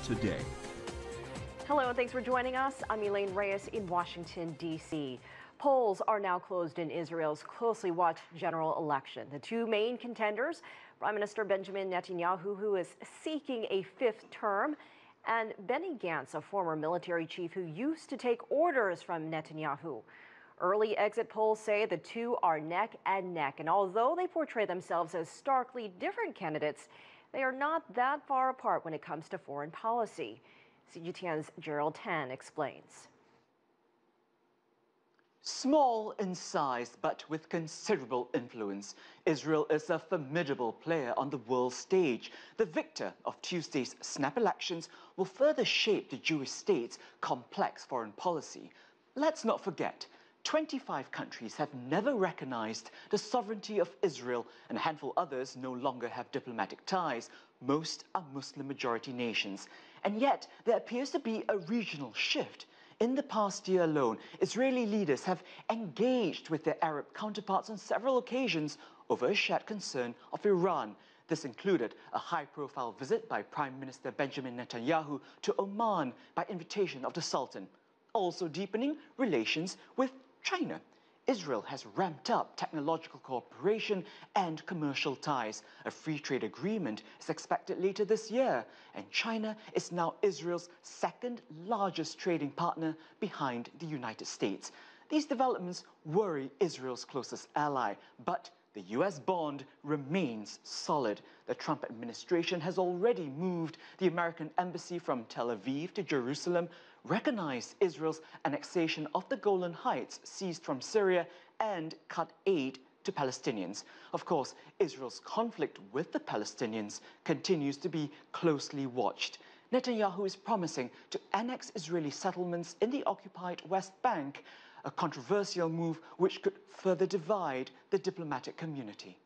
today. Hello, and thanks for joining us. I'm Elaine Reyes in Washington, D.C. Polls are now closed in Israel's closely watched general election. The two main contenders, Prime Minister Benjamin Netanyahu, who is seeking a fifth term, and Benny Gantz, a former military chief who used to take orders from Netanyahu. Early exit polls say the two are neck and neck, and although they portray themselves as starkly different candidates, they are not that far apart when it comes to foreign policy. CGTN's Gerald Tan explains. Small in size, but with considerable influence, Israel is a formidable player on the world stage. The victor of Tuesday's snap elections will further shape the Jewish state's complex foreign policy. Let's not forget, 25 countries have never recognized the sovereignty of Israel, and a handful others no longer have diplomatic ties. Most are Muslim-majority nations. And yet, there appears to be a regional shift. In the past year alone, Israeli leaders have engaged with their Arab counterparts on several occasions over a shared concern of Iran. This included a high-profile visit by Prime Minister Benjamin Netanyahu to Oman by invitation of the Sultan. Also deepening relations with China. Israel has ramped up technological cooperation and commercial ties. A free trade agreement is expected later this year, and China is now Israel's second largest trading partner behind the United States. These developments worry Israel's closest ally, but the U.S. bond remains solid. The Trump administration has already moved the American embassy from Tel Aviv to Jerusalem, recognized Israel's annexation of the Golan Heights seized from Syria, and cut aid to Palestinians. Of course, Israel's conflict with the Palestinians continues to be closely watched. Netanyahu is promising to annex Israeli settlements in the occupied West Bank, a controversial move which could further divide the diplomatic community.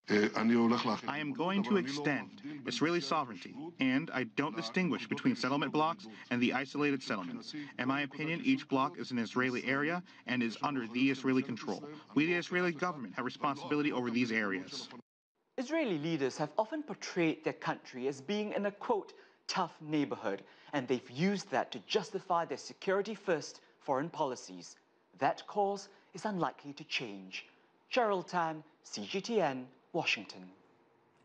I am going to extend Israeli sovereignty, and I don't distinguish between settlement blocks and the isolated settlements. In my opinion, each block is an Israeli area and is under the Israeli control. We, the Israeli government, have responsibility over these areas. Israeli leaders have often portrayed their country as being in a, quote, tough neighborhood, and they've used that to justify their security-first foreign policies. That cause is unlikely to change. Gerald Tan, CGTN, Washington.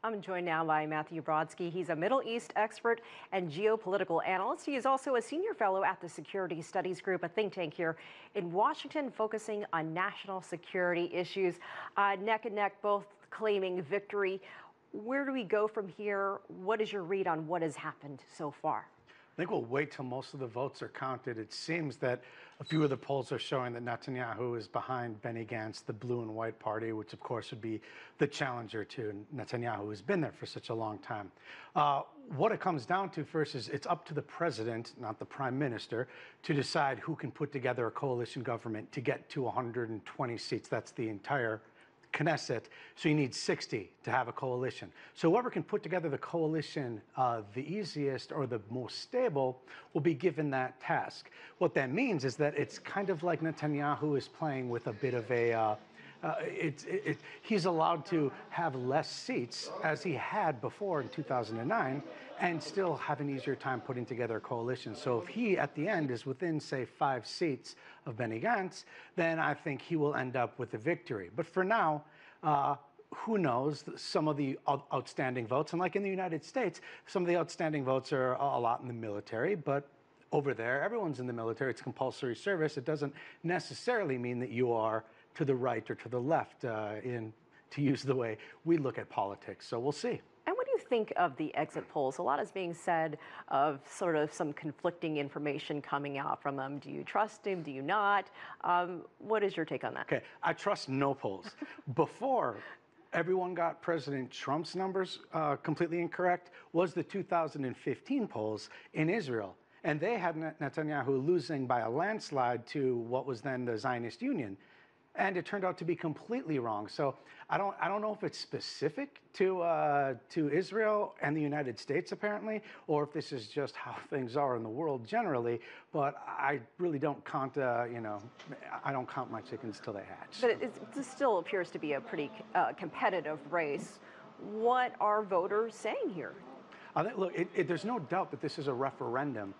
I'm joined now by Matthew Brodsky. He's a Middle East expert and geopolitical analyst. He is also a senior fellow at the Security Studies Group, a think tank here in Washington, focusing on national security issues. Neck and neck, both claiming victory. Where do we go from here? What is your read on what has happened so far? I think we'll wait till most of the votes are counted. It seems that a few of the polls are showing that Netanyahu is behind Benny Gantz, the blue and white party, which of course would be the challenger to Netanyahu, who's been there for such a long time. What it comes down to first is it's up to the president, not the prime minister, to decide who can put together a coalition government to get to 120 seats. That's the entire Knesset, so you need 60 to have a coalition. So whoever can put together the coalition the easiest or the most stable will be given that task. What that means is that it's kind of like Netanyahu is playing with a bit of a he's allowed to have less seats as he had before in 2009 and still have an easier time putting together a coalition. So if he, at the end, is within, say, 5 seats of Benny Gantz, then I think he will end up with a victory. But for now, who knows, some of the outstanding votes, and like in the United States, some of the outstanding votes are a lot in the military, but over there, everyone's in the military. It's compulsory service. It doesn't necessarily mean that you are to the right or to the left, to use the way we look at politics. So we'll see. And what do you think of the exit polls? A lot is being said of sort of some conflicting information coming out from them. Do you trust him? Do you not? What is your take on that? Okay, I trust no polls. Before everyone got President Trump's numbers completely incorrect was the 2015 polls in Israel. And they had Netanyahu losing by a landslide to what was then the Zionist Union. And it turned out to be completely wrong. So I don't know if it's specific to Israel and the United States, apparently, or if this is just how things are in the world generally. But I really don't count, I don't count my chickens till they hatch. But this still appears to be a pretty competitive race. What are voters saying here? I think, look, there's no doubt that this is a referendum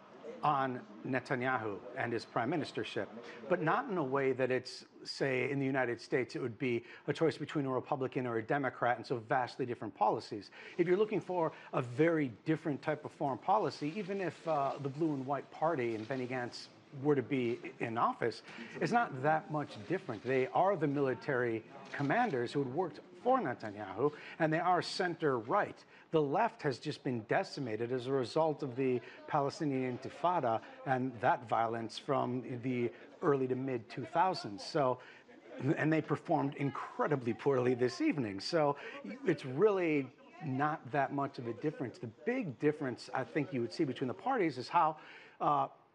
on Netanyahu and his prime ministership, but not in a way that it's, say, in the United States, it would be a choice between a Republican or a Democrat, and so vastly different policies. If you're looking for a very different type of foreign policy, even if the Blue and White Party and Benny Gantz were to be in office, it's not that much different. They are the military commanders who had worked for Netanyahu, and they are center-right. The left has just been decimated as a result of the Palestinian Intifada and that violence from the early to mid-2000s. So, and they performed incredibly poorly this evening. So it's really not that much of a difference. The big difference I think you would see between the parties is how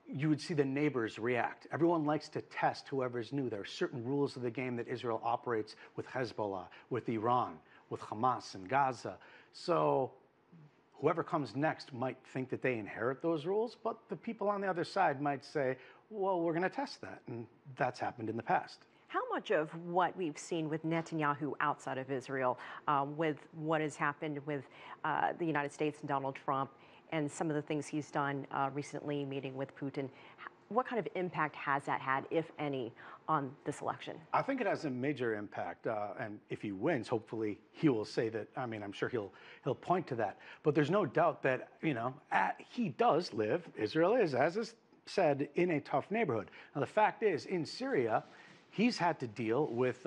you would see the neighbors react. Everyone likes to test whoever's new. There are certain rules of the game that Israel operates with Hezbollah, with Iran, with Hamas and Gaza. So whoever comes next might think that they inherit those rules, but the people on the other side might say, well, we're going to test that. And that's happened in the past. How much of what we've seen with Netanyahu outside of Israel, with what has happened with the United States and Donald Trump, and some of the things he's done recently, meeting with Putin, what kind of impact has that had, if any, on this election? I think it has a major impact, and if he wins, hopefully he will say that. I mean, I'm sure he'll point to that. But there's no doubt that, you know, he does live, Israel is, as is said, in a tough neighborhood. Now, the fact is, in Syria, he's had to deal with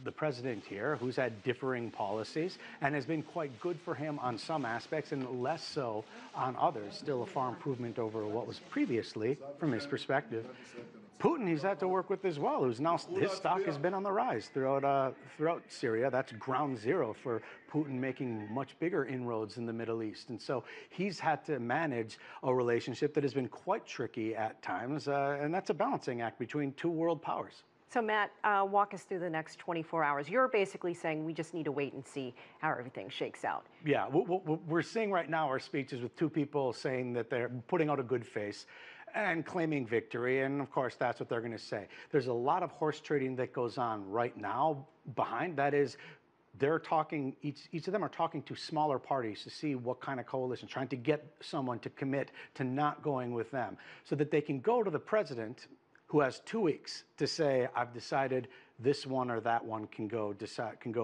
the president here, who's had differing policies and has been quite good for him on some aspects and less so on others. Still a far improvement over what was previously, from his perspective. Putin, he's had to work with as well, who's now, his stock has been on the rise throughout Syria. That's ground zero for Putin making much bigger inroads in the Middle East. And so he's had to manage a relationship that has been quite tricky at times, and that's a balancing act between two world powers. So Matt, walk us through the next 24 hours. You're basically saying we just need to wait and see how everything shakes out. Yeah, what we're seeing right now are speeches with two people saying that they're putting out a good face and claiming victory, and of course that's what they're going to say. There's a lot of horse trading that goes on right now behind. That is, they're talking, each of them are talking to smaller parties to see what kind of coalition, trying to get someone to commit to not going with them so that they can go to the president, who has 2 weeks to say, I've decided this one or that one can go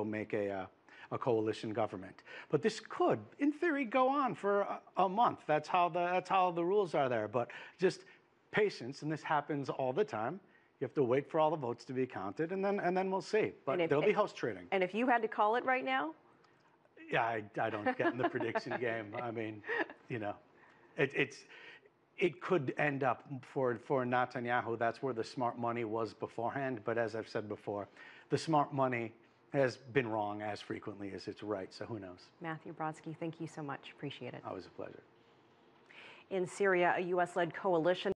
make a coalition government. But this could, in theory, go on for a month. That's how the rules are there. But just patience, and this happens all the time. You have to wait for all the votes to be counted, and then we'll see. But there'll be house trading. And if you had to call it right now? Yeah, I don't get in the prediction game. I mean, you know, it could end up for Netanyahu. That's where the smart money was beforehand. But as I've said before, the smart money has been wrong as frequently as it's right. So who knows? Matthew Brodsky, thank you so much. Appreciate it. Always a pleasure. In Syria, a U.S.-led coalition